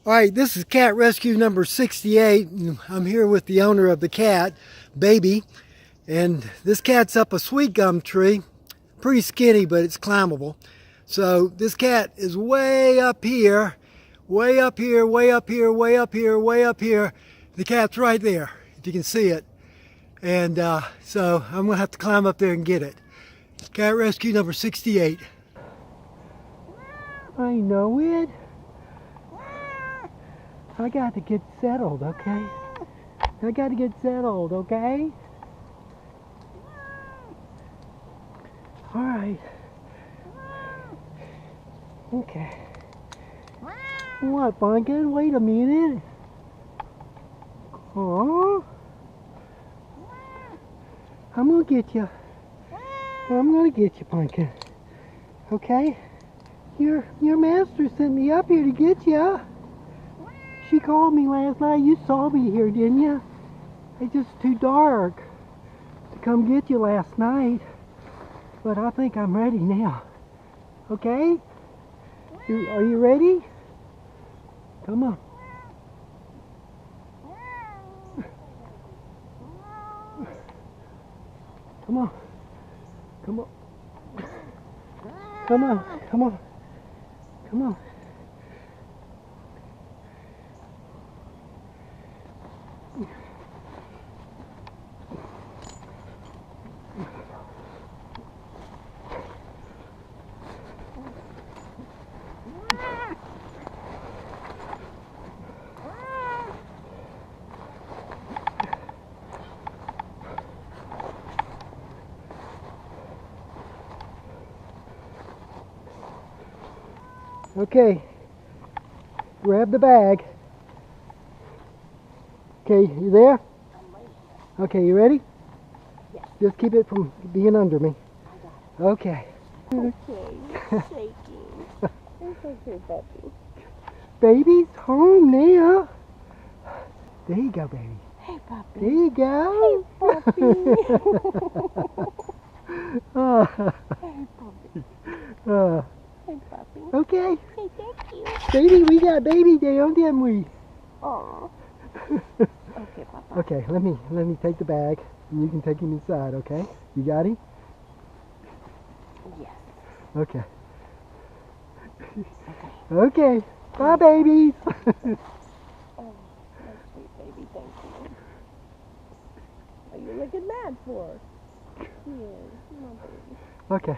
All right, this is cat rescue number 68. I'm here with the owner of the cat, Baby. And this cat's up a sweet gum tree. Pretty skinny, but it's climbable. So this cat is way up here, way up here, way up here, way up here, way up here. The cat's right there, if you can see it. And so I'm gonna have to climb up there and get it. Cat rescue number 68. I know it. I got to get settled, okay? I got to get settled, okay? All right. Okay. What, Pumpkin? Wait a minute. Oh, I'm gonna get you. I'm gonna get you, Pumpkin. Okay? Your master sent me up here to get you. She called me last night. You saw me here, didn't you? It's just too dark to come get you last night. But I think I'm ready now. Okay? Are you ready? Come on. Come on. Come on. Come on. Come on. Come on. Okay, grab the bag. Okay, you there? Okay, you ready? Yes. Just keep it from being under me. Okay. Okay, you're shaking. It's okay, puppy. Baby's home now. There you go, baby. Hey, puppy. There you go. Hey, puppy. uh, Hey, puppy. okay. Hey, thank you. Baby, we got baby down, didn't we? Aw. Okay, papa. Okay, let me take the bag and you can take him inside, okay? You got him? Yes. Okay. Okay. Okay. Bye, babies. Oh, that's sweet, baby. Thank you. Are you looking mad for? Yeah, come on, baby. Okay.